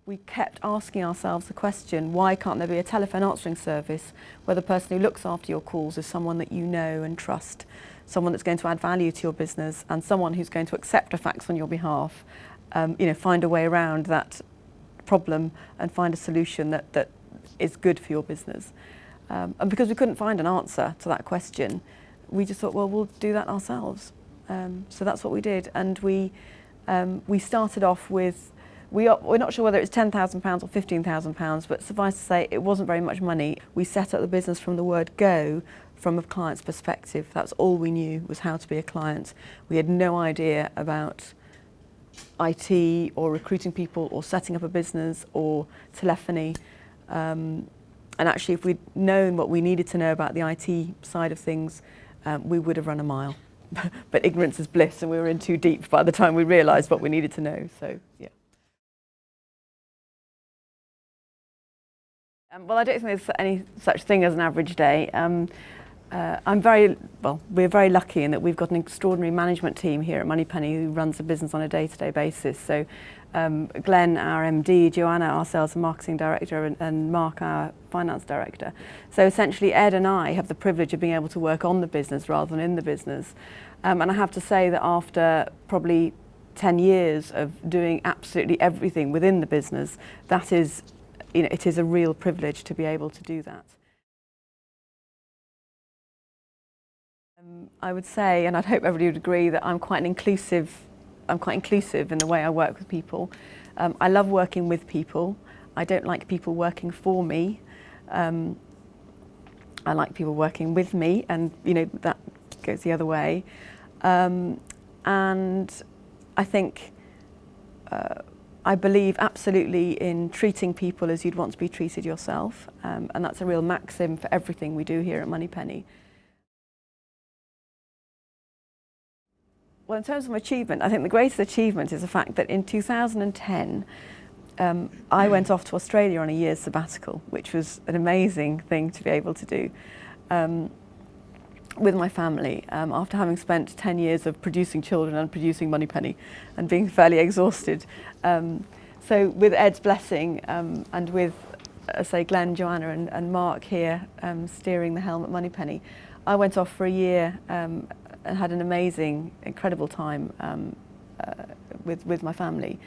we kept asking ourselves the question, why can't there be a telephone answering service where the person who looks after your calls is someone that you know and trust, someone that's going to add value to your business, and someone who's going to accept a fax on your behalf, find a way around that problem and find a solution that is good for your business. And because we couldn't find an answer to that question, we just thought, well, we'll do that ourselves. So that's what we did, and we started off with, we're not sure whether it's £10,000 or £15,000, but suffice to say, it wasn't very much money. We set up the business from the word go, from a client's perspective. That's all we knew, was how to be a client. We had no idea about IT or recruiting people or setting up a business or telephony. And actually, if we'd known what we needed to know about the IT side of things, we would have run a mile. But ignorance is bliss, and we were in too deep by the time we realised what we needed to know. So, yeah. Well, I don't think there's any such thing as an average day. We're very lucky in that we've got an extraordinary management team here at Moneypenny who runs the business on a day-to-day basis. So Glenn, our MD, Joanna, our sales and marketing director, and Mark, our finance director. So essentially Ed and I have the privilege of being able to work on the business rather than in the business. And I have to say that after probably 10 years of doing absolutely everything within the business, that is, it is a real privilege to be able to do that. I would say, and I'd hope everybody would agree, that I'm quite inclusive in the way I work with people. I love working with people. I don't like people working for me. I like people working with me, and that goes the other way. And I think I believe absolutely in treating people as you'd want to be treated yourself, and that's a real maxim for everything we do here at Moneypenny. Well, in terms of achievement, I think the greatest achievement is the fact that in 2010, I went off to Australia on a year's sabbatical, which was an amazing thing to be able to do with my family, after having spent 10 years of producing children and producing Moneypenny and being fairly exhausted. So with Ed's blessing and with, say, Glenn, Joanna and Mark here steering the helm at Moneypenny, I went off for a year and had an amazing, incredible time with my family.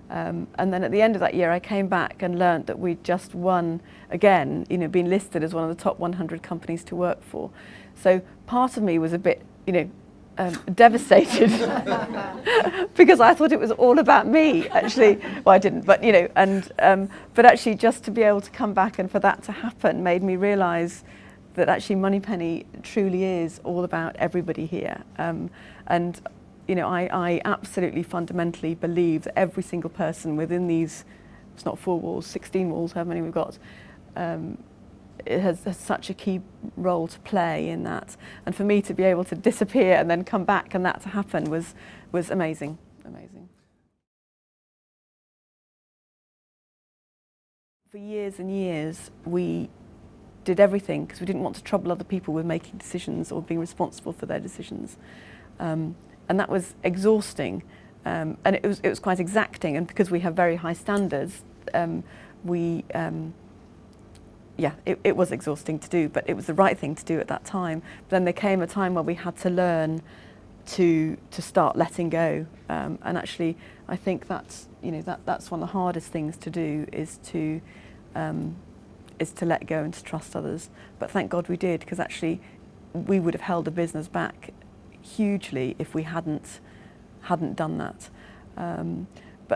And then at the end of that year, I came back and learnt that we'd just won, again, been listed as one of the top 100 companies to work for. So part of me was a bit, devastated because I thought it was all about me, actually. Well, I didn't, but, but actually just to be able to come back and for that to happen made me realise that actually Moneypenny truly is all about everybody here. And I absolutely fundamentally believe that every single person within these, it's not 4 walls, 16 walls, however many we've got, it has such a key role to play in that. And for me to be able to disappear and then come back and that to happen was amazing, amazing. For years and years, we did everything because we didn't want to trouble other people with making decisions or being responsible for their decisions. And that was exhausting, and it was quite exacting, and because we have very high standards, it was exhausting to do, but it was the right thing to do at that time. But then there came a time where we had to learn to start letting go, and actually I think that's that's one of the hardest things to do, is to let go and to trust others. But thank God we did, because actually we would have held the business back hugely if we hadn't done that.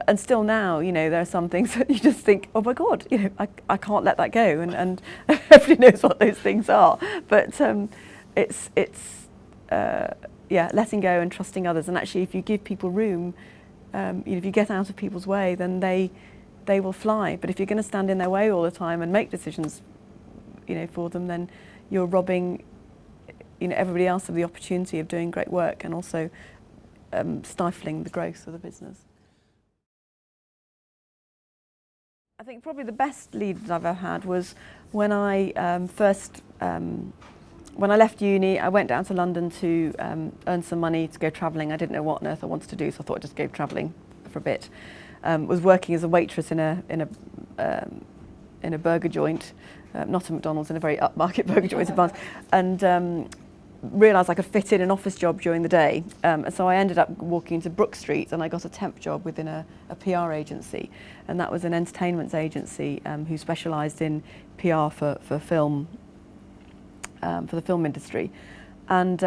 And still now, there are some things that you just think, oh my God, I can't let that go, and everybody knows what those things are. But it's letting go and trusting others. And actually, if you give people room, if you get out of people's way, then they will fly. But if you're going to stand in their way all the time and make decisions, for them, then you're robbing, everybody else of the opportunity of doing great work, and also stifling the growth of the business. I think probably the best lead that I've ever had was when I when I left uni. I went down to London to earn some money to go travelling. I didn't know what on earth I wanted to do, so I thought I'd just go travelling for a bit. was working as a waitress in a burger joint, not a McDonald's, in a very upmarket burger joint in Barnes, and realised I could fit in an office job during the day. So I ended up walking into Brook Street, and I got a temp job within a PR agency, and that was an entertainment agency who specialised in PR for film, for the film industry. And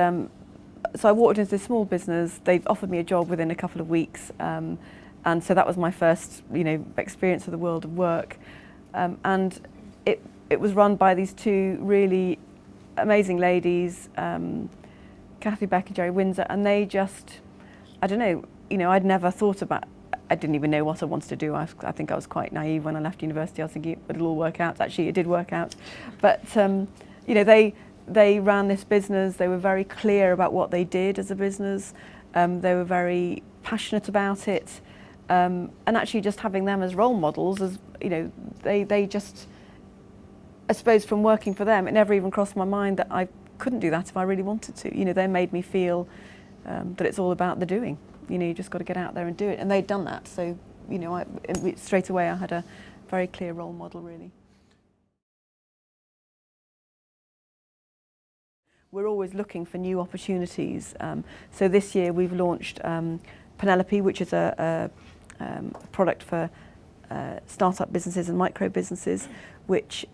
so I walked into this small business. They offered me a job within a couple of weeks, and so that was my first, experience of the world of work. And it was run by these two really amazing ladies, Kathy Beck and Jerry Windsor, and they just, I don't know, I'd never thought about, I didn't even know what I wanted to do. I think I was quite naive when I left university. I was thinking it'll all work out. Actually, it did work out. But, they ran this business. They were very clear about what they did as a business. They were very passionate about it. And actually just having them as role models, as they just, I suppose from working for them, it never even crossed my mind that I couldn't do that if I really wanted to. They made me feel that it's all about the doing. You just got to get out there and do it. And they'd done that. So, straight away I had a very clear role model, really. We're always looking for new opportunities. So this year we've launched Penelope, which is a product for startup businesses and micro businesses, which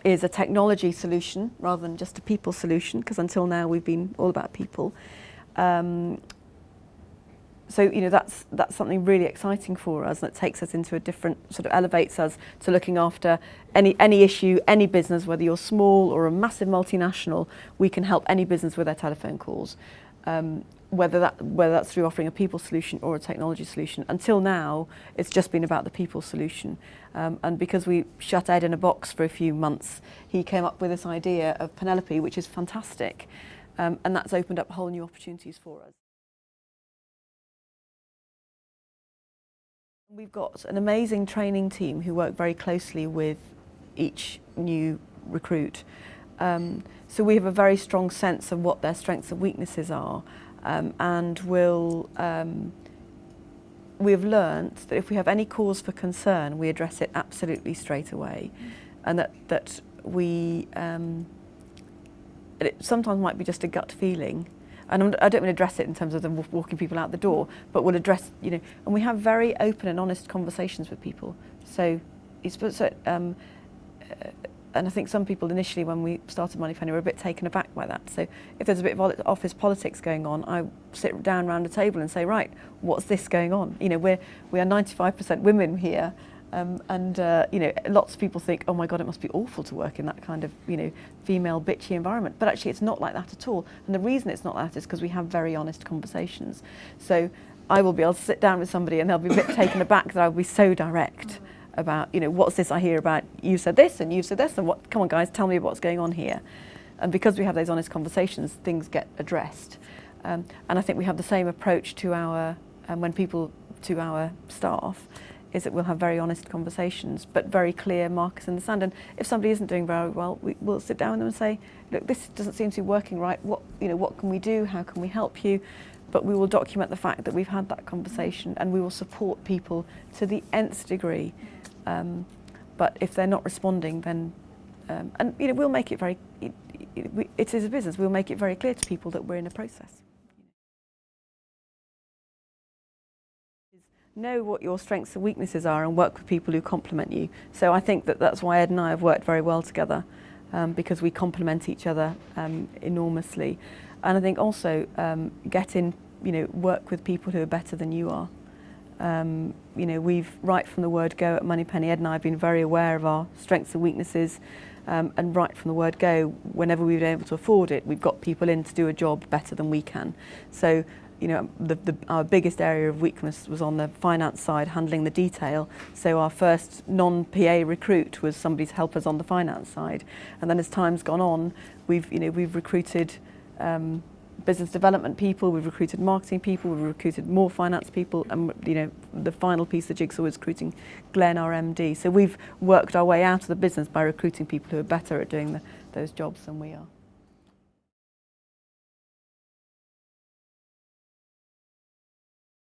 is a technology solution rather than just a people solution, because until now we've been all about people. So that's something really exciting for us, that takes us into a different, sort of elevates us to looking after any issue, any business, whether you're small or a massive multinational. We can help any business with their telephone calls, whether that's through offering a people solution or a technology solution. Until now, it's just been about the people solution. And because we shut Ed in a box for a few months, he came up with this idea of Penelope, which is fantastic. And that's opened up whole new opportunities for us. We've got an amazing training team who work very closely with each new recruit. So we have a very strong sense of what their strengths and weaknesses are. And we have learnt that if we have any cause for concern, we address it absolutely straight away. And that we, it sometimes might be just a gut feeling. And I don't mean address it in terms of them walking people out the door, but we'll address, and we have very open and honest conversations with people. So, and I think some people initially, when we started Moneypenny, were a bit taken aback by that. So if there's a bit of office politics going on, I sit down around a table and say, right, what's this going on? We are 95% women here. Lots of people think, oh my God, it must be awful to work in that kind of, female bitchy environment. But actually it's not like that at all. And the reason it's not like that is because we have very honest conversations. So I will be able to sit down with somebody and they'll be a bit taken aback that I'll be so direct about, what's this I hear about, you said this and you said this, and come on guys, tell me what's going on here. And because we have those honest conversations, things get addressed. And I think we have the same approach to our staff, is that we'll have very honest conversations, but very clear markers in the sand. And if somebody isn't doing very well, we'll sit down with them and say, look, this doesn't seem to be working right. What can we do? How can we help you? But we will document the fact that we've had that conversation, and we will support people to the nth degree. But if they're not responding, then, we'll make it very, it is a business, we'll make it very clear to people that we're in a process. Know what your strengths and weaknesses are and work with people who complement you. So I think that's why Ed and I have worked very well together, because we complement each other enormously. And I think also work with people who are better than you are. We've, right from the word go at Moneypenny, Ed and I have been very aware of our strengths and weaknesses, and right from the word go, whenever we've been able to afford it, we've got people in to do a job better than we can. So our biggest area of weakness was on the finance side, handling the detail. So our first non-PA recruit was somebody to help us on the finance side. And then as time's gone on, we've recruited business development people, we've recruited marketing people, we've recruited more finance people, and the final piece of the jigsaw is recruiting Glenn, our MD. So we've worked our way out of the business by recruiting people who are better at doing those jobs than we are.